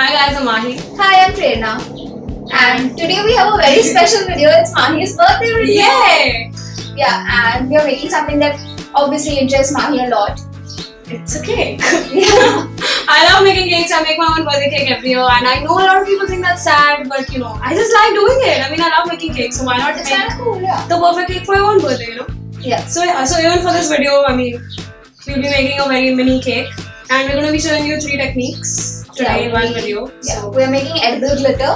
Hi guys, I'm Mahi. Hi, I'm Prerna. And today we have a very special video. It's Mahi's birthday video. Yay! Yeah, and we are making something that obviously interests Mahi a lot. It's a cake. Yeah. I love making cakes. I make my own birthday cake every year, and I know a lot of people think that's sad, but I just like doing it. I mean, I love making cakes, so why not It's make kind of cool, yeah. the perfect cake for your own birthday, Yeah. So even for this video, I mean, we'll be making a very mini cake, and we're going to be showing you 3 techniques today in one video. Yeah, So, we're making edible glitter.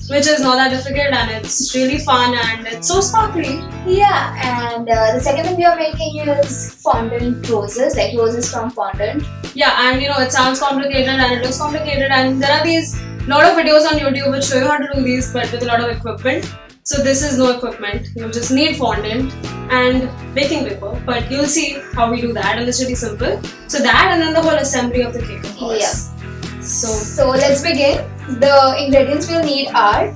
which is not that difficult, and it's really fun, and it's so sparkly. Yeah, and the second thing we are making is fondant roses, like roses from fondant. Yeah, and it sounds complicated and it looks complicated, and there are these lot of videos on YouTube which show you how to do these, but with a lot of equipment. So this is no equipment. You just need fondant and baking paper, but you'll see how we do that, and it's really simple. So that, and then the whole assembly of the cake, of course. Yeah. So Let's begin. The ingredients we'll need are,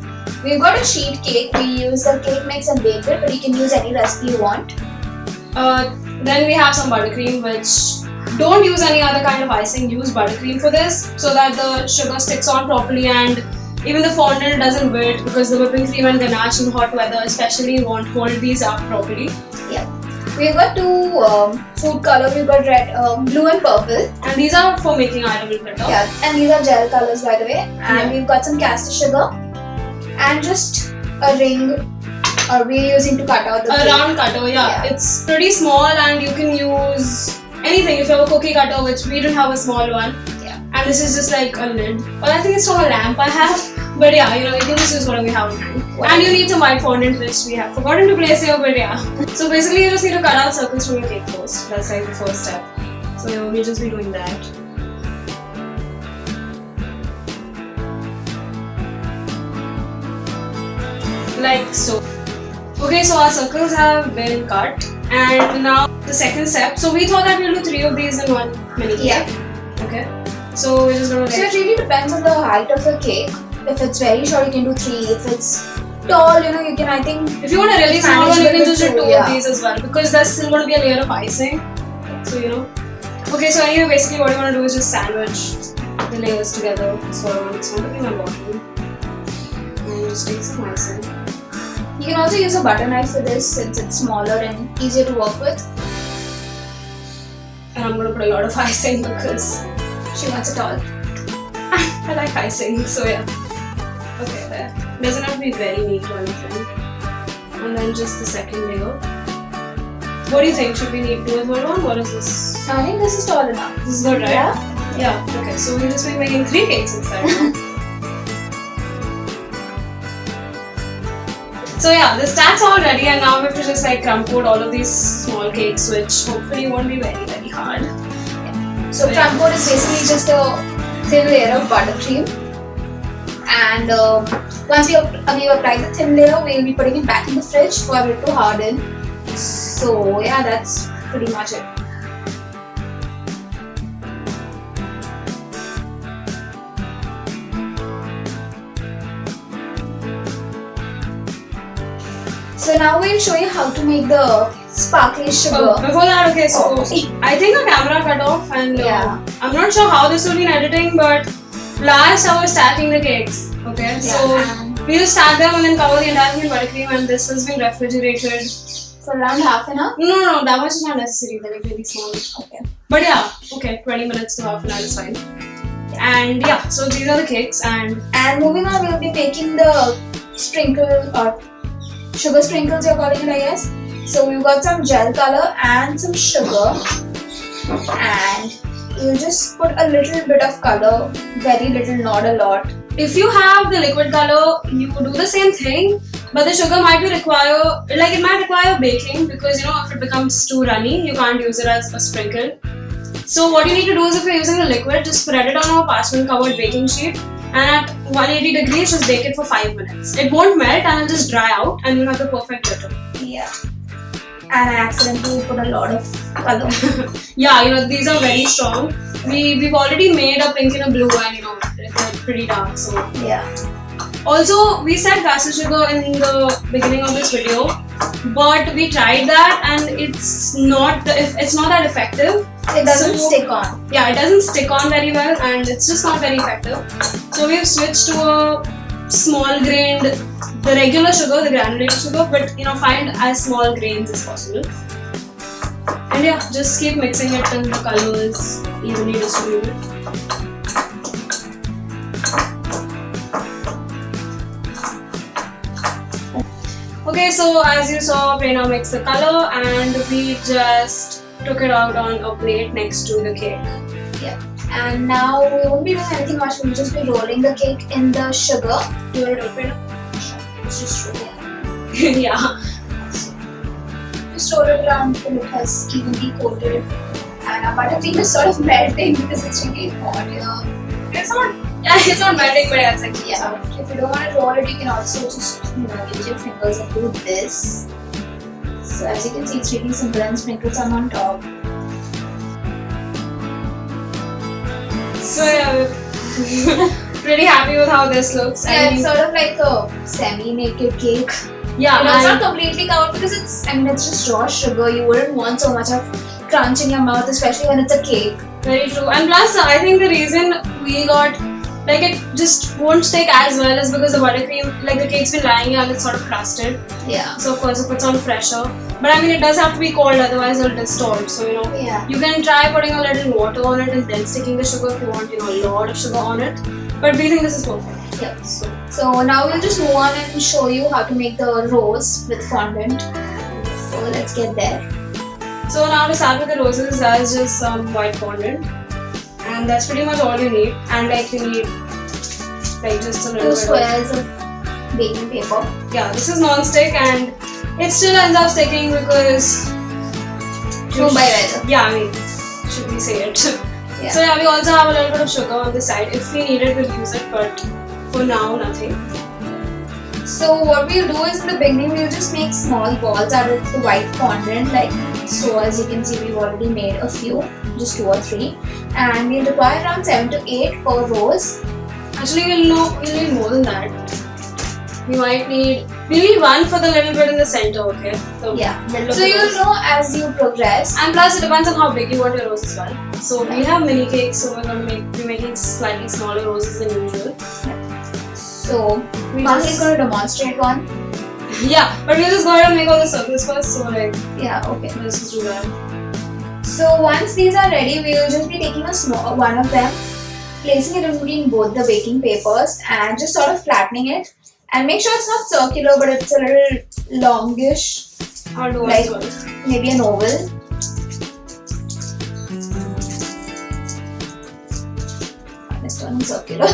we've got a sheet cake. We use the cake mix and bake it, but you can use any recipe you want. then we have some buttercream, which don't use any other kind of icing. Use buttercream for this, so that the sugar sticks on properly, and even the fondant doesn't wilt, because the whipping cream and ganache in hot weather especially won't hold these up properly. Yeah. We've got 2 food color. We've got red, blue and purple. And these are for making edible glitter. Yeah, and these are gel colors, by the way. And Yeah. we've got some caster sugar and just a ring. We're using to cut out the A cake. round cutter, yeah. It's pretty small, and you can use anything. If you have a cookie cutter, which we don't have a small one. Yeah. And this is just like a lid. Well, I think it's from a lamp I have. But yeah, you can just use whatever we have on hand. And you need some white fondant, which we have forgotten to place here, but yeah. So basically, you just need to cut out circles from your cake first. That's like the first step. So we'll just be doing that. Like so. Okay, so our circles have been cut, and now the second step. So we thought that we'll do 3 of these in one mini cake. Yeah. Okay. So we're just gonna So it really depends on the height of the cake. If it's very short, you can do 3. If it's tall, you can, I think. if you want a really small one, you can just do 2 yeah. of these as well, because there's still going to be a layer of icing. So Okay, so anyway, basically what you want to do is just sandwich the layers together. So I want some to be my bottom, and just take some icing. You can also use a butter knife for this, since it's smaller and easier to work with. And I'm going to put a lot of icing because She wants it all. I like icing. So yeah. Okay, there. Doesn't have to be very neat or anything. And then just the second layer. What do you think? Should we need 2 as well, or what is this? I think this is tall enough. This is good, right? Yeah. Yeah. Okay, so we'll just be making 3 cakes instead. So yeah, the stacks are all ready, and now we have to just crumb coat all of these small cakes, which hopefully won't be very, very hard. So crumb coat is basically just a thin layer of buttercream. And once we've applied the thin layer, we'll be putting it back in the fridge for it to harden. So yeah, that's pretty much it. So now we'll show you how to make the sparkly sugar. Before that, okay, so Oh. I think our camera cut off, and Yeah. I'm not sure how this will be in editing, but last I was stacking the cakes. Okay, so and we just stack them and then cover the entire thing in buttercream, and this has been refrigerated. for around half an hour. No, that much is not necessary. They're really small. Okay. But yeah, okay, 20 minutes to half an hour is fine. And yeah, so these are the cakes, and And moving on, we'll be making the sprinkle or sugar sprinkles, you're calling it, I guess. So we've got some gel color and some sugar, and you just put a little bit of color, very little, not a lot. if you have the liquid color, you do the same thing, but the sugar might be it might require baking, because if it becomes too runny, you can't use it as a sprinkle. So what you need to do is, if you're using the liquid, just spread it on a parchment covered baking sheet, and at 180 degrees just bake it for 5 minutes. It won't melt, and it'll just dry out, and you'll have the perfect glitter. Yeah. And I accidentally put a lot of color. Yeah, these are very strong. We've already made a pink and a blue, and they're pretty dark. So Yeah. also, we said caster sugar in the beginning of this video, but we tried that, and it's not that effective. It doesn't So- stick on. Yeah, it doesn't stick on very well and it's just not very effective. So we've switched to a small grained, the regular sugar, the granulated sugar, but find as small grains as possible. And yeah, just keep mixing it till the color is evenly distributed. Okay, so as you saw, Prerna mixed the color and we just took it out on a plate next to the cake. Yeah. And now we won't be doing anything much. We'll just be rolling the cake in the sugar. Do you want to do it, Prerna? Let's just roll it. Yeah. Just roll it around till it has evenly coated. And our buttercream is sort of melting because it's really hot here. It's not melting, but yeah, it's like Yeah. If you don't want to roll it, you can also just use your fingers and do this. So as you can see, it's really simple and sprinkle some on top. So yeah, we're pretty happy with how this looks. I Yeah, mean, it's sort of like a semi-naked cake. yeah, It's and- not completely covered because it's just raw sugar. You wouldn't want so much of crunch in your mouth, especially when it's a cake. very true. And plus, I think the reason we got it just won't stick as well is because the buttercream, the cake's been lying here and it's sort of crusted. Yeah. So of course it puts on pressure. But I mean, it does have to be cold, otherwise it'll distort. So Yeah. you can try putting a little water on it and then sticking the sugar if you want a lot of sugar on it. But we think this is perfect. Yep. So now we'll just move on and show you how to make the rose with fondant. So let's get there. So now to start with the roses, that's just some white fondant. And that's pretty much all you need. And you need just a little 2 bit of, squares of baking paper. yeah, this is non-stick and it still ends up sticking because True by weather. yeah, I mean, should we say it? Yeah. So yeah, we also have a little bit of sugar on the side. If we need it, we'll use it, but for now, nothing. So what we'll do is in the beginning we'll just make small balls out of the white fondant like so. As you can see, we've already made a few, just 2 or 3, and we'll require around 7 to 8 per rose. Actually, we'll need more than that. We'll need one for the little bit in the center, okay? So Yeah. middle of So the you'll rose. know as you progress. And plus, it depends on how big you want your rose as well. So we have mini cakes, so we're going to be making slightly smaller roses than usual. So We Mahik just- is going to demonstrate one. Yeah, but we'll just go ahead and make all the circles first. So Yeah. Okay. let's just do that. So once these are ready, we will just be taking a small one of them, placing it in between both the baking papers, and just sort of flattening it. And make sure it's not circular, but it's a little longish, I'll do one Like- as well. maybe an oval. It's turning circular.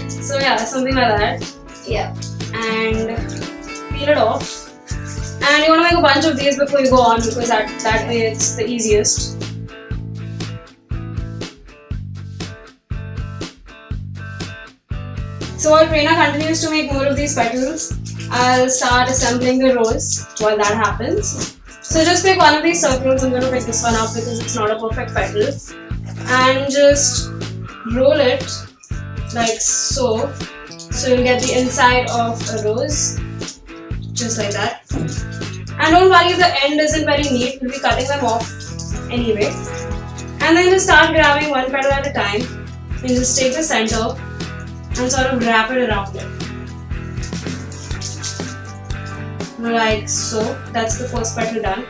So yeah, something like that. Yeah. And peel it off. And you want to make a bunch of these before you go on because that way it's the easiest. So while Prerna continues to make more of these petals, I'll start assembling the rose while that happens. So just pick one of these circles. I'm going to pick this one up because it's not a perfect petal. And just roll it like so. So you'll get the inside of a rose. Just like that. And don't worry if the end isn't very neat, we'll be cutting them off anyway. And then just start grabbing one petal at a time and just take the center and sort of wrap it around it. Like so. That's the first petal done.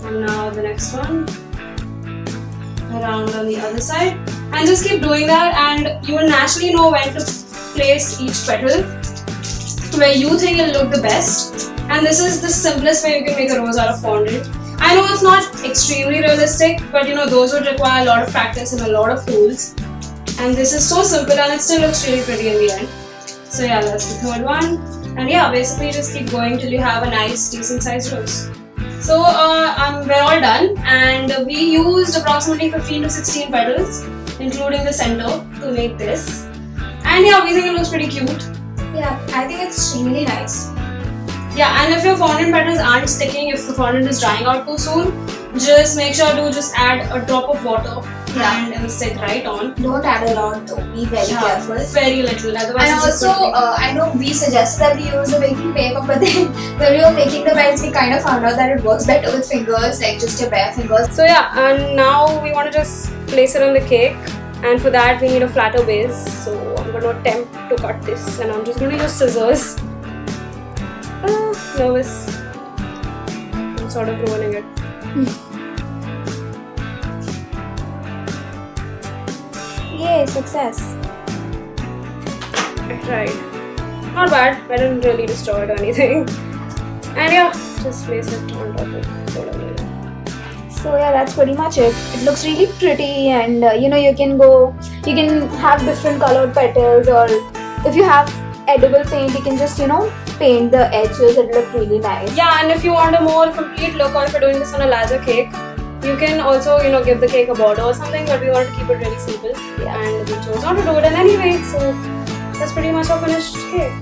And now the next one. Around on the other side. And just keep doing that and you will naturally know when to place each petal where you think it'll look the best. And this is the simplest way you can make a rose out of fondant. I know it's not extremely realistic, but those would require a lot of practice and a lot of tools. And this is so simple and it still looks really pretty in the end. So yeah, that's the third one. And yeah, basically just keep going till you have a nice decent sized rose. So we're all done and we used approximately 15 to 16 petals, including the center, to make this. And yeah, we think it looks pretty cute. Yeah, I think it's really nice. Yeah, and if your fondant petals aren't sticking, if the fondant is drying out too soon, just make sure to just add a drop of water and it will stick right on. Don't add a lot though. Be very careful. Very little. Otherwise, And it's just also, going to I know we suggested that we use the baking paper, but then when we were making the breads, we kind of found out that it works better with fingers, like just your bare fingers. So yeah, and now we want to just place it on the cake, and for that we need a flatter base. So I'm going to attempt to cut this, and I'm just going to use scissors. Nervous. I'm sort of ruining it. Yay, success. I tried. Not bad. I didn't really destroy it or anything. And yeah, just place it on top of whatever. So yeah, that's pretty much it. It looks really pretty, and you can have different colored petals, or if you have edible paint, you can just paint the edges. It look really nice. Yeah, and if you want a more complete look, or if you're doing this on a larger cake, you can also give the cake a border or something. But we want to keep it really simple, Yeah. and we chose not to do it in any way. So that's pretty much our finished cake.